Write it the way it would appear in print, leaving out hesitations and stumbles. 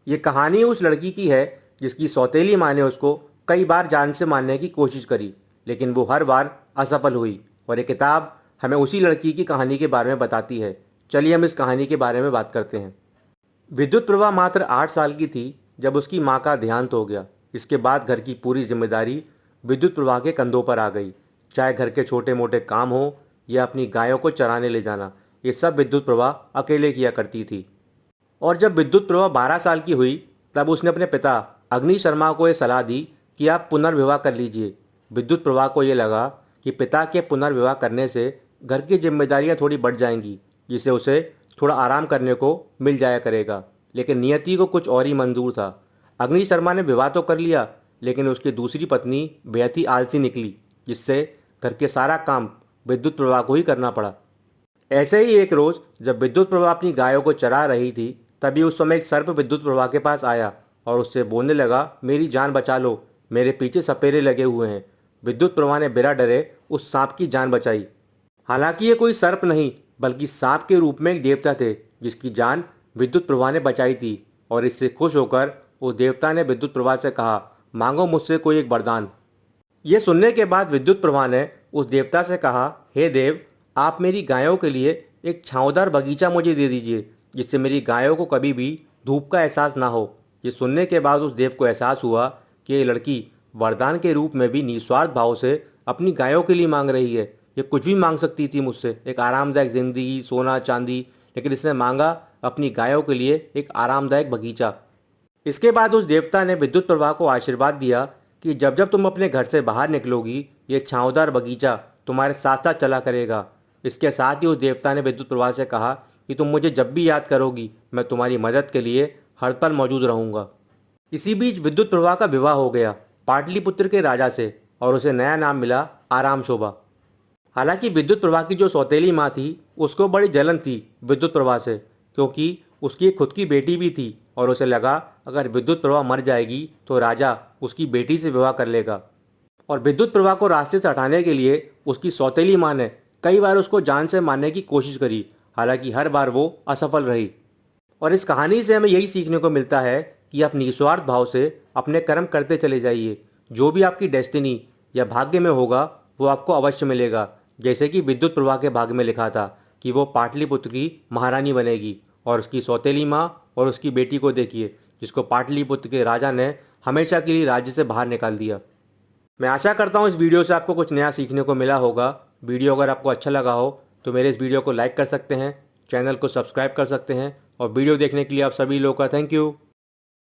ये कहानी उस लड़की की है जिसकी सौतेली माँ ने उसको कई बार जान से मारने की कोशिश करी, लेकिन वो हर बार असफल हुई। और ये किताब हमें उसी लड़की की कहानी के बारे में बताती है। चलिए हम इस कहानी के बारे में बात करते हैं। विद्युत प्रभा मात्र 8 साल की थी जब उसकी माँ का देहांत हो गया। इसके बाद घर की पूरी जिम्मेदारी विद्युत प्रभा के कंधों पर आ गई। चाहे घर के छोटे मोटे काम हो या अपनी गायों को चराने ले जाना, ये सब विद्युत प्रभा अकेले किया करती थी। और जब विद्युत प्रभा 12 साल की हुई तब उसने अपने पिता अग्नि शर्मा को ये सलाह दी कि आप पुनर्विवाह कर लीजिए। विद्युत प्रभा को ये लगा कि पिता के पुनर्विवाह करने से घर की जिम्मेदारियां थोड़ी बढ़ जाएंगी, जिससे उसे थोड़ा आराम करने को मिल जाया करेगा। लेकिन नियति को कुछ और ही मंजूर था। अग्नि शर्मा ने विवाह तो कर लिया, लेकिन उसकी दूसरी पत्नी बेहद ही आलसी निकली, जिससे घर के सारा काम विद्युत प्रभा को ही करना पड़ा। ऐसे ही एक रोज जब विद्युत प्रभा अपनी गायों को चरा रही थी, तभी उस समय एक सर्प विद्युत प्रभा के पास आया और उससे बोलने लगा, मेरी जान बचा लो, मेरे पीछे सपेरे लगे हुए हैं। विद्युत प्रभा ने बिना डरे उस सांप की जान बचाई। हालांकि ये कोई सर्प नहीं बल्कि सांप के रूप में एक देवता थे जिसकी जान विद्युत प्रभा ने बचाई थी। और इससे खुश होकर उस देवता ने विद्युत प्रभा से कहा, मांगो मुझसे कोई एक वरदान। ये सुनने के बाद विद्युत प्रभा ने उस देवता से कहा, हे देव, आप मेरी गायों के लिए एक छांवदार बगीचा मुझे दे दीजिए, जिससे मेरी गायों को कभी भी धूप का एहसास ना हो। ये सुनने के बाद उस देव को एहसास हुआ कि ये लड़की वरदान के रूप में भी निस्वार्थ भाव से अपनी गायों के लिए मांग रही है। ये कुछ भी मांग सकती थी मुझसे, एक आरामदायक जिंदगी, सोना चांदी, लेकिन इसने मांगा अपनी गायों के लिए एक आरामदायक बगीचा। इसके बाद उस देवता ने विद्युत प्रभा को आशीर्वाद दिया कि जब जब तुम अपने घर से बाहर निकलोगी, ये छांवदार बगीचा तुम्हारे साथ साथ चला करेगा। इसके साथ ही उस देवता ने विद्युत प्रभा से कहा कि तुम मुझे जब भी याद करोगी, मैं तुम्हारी मदद के लिए हर पल मौजूद रहूंगा। इसी बीच विद्युत प्रभा का विवाह हो गया पाटलिपुत्र के राजा से, और उसे नया नाम मिला आराम शोभा। हालांकि विद्युत प्रभा की जो सौतेली माँ थी, उसको बड़ी जलन थी विद्युत प्रभा से, क्योंकि उसकी एक खुद की बेटी भी थी और उसे लगा अगर विद्युत प्रभा मर जाएगी तो राजा उसकी बेटी से विवाह कर लेगा। और विद्युत प्रभा को रास्ते से हटाने के लिए उसकी सौतेली माँ ने कई बार उसको जान से मारने की कोशिश करी, हालांकि हर बार वो असफल रही। और इस कहानी से हमें यही सीखने को मिलता है कि आप निस्वार्थ भाव से अपने कर्म करते चले जाइए। जो भी आपकी डेस्टिनी या भाग्य में होगा वो आपको अवश्य मिलेगा। जैसे कि विद्युत प्रभा के भाग्य में लिखा था कि वो पाटलिपुत्र की महारानी बनेगी, और उसकी सौतेली माँ और उसकी बेटी को देखिए, जिसको पाटलिपुत्र के राजा ने हमेशा के लिए राज्य से बाहर निकाल दिया। मैं आशा करता हूँ इस वीडियो से आपको कुछ नया सीखने को मिला होगा। वीडियो अगर आपको अच्छा लगा हो तो मेरे इस वीडियो को लाइक कर सकते हैं, चैनल को सब्सक्राइब कर सकते हैं, और वीडियो देखने के लिए आप सभी लोगों का थैंक यू।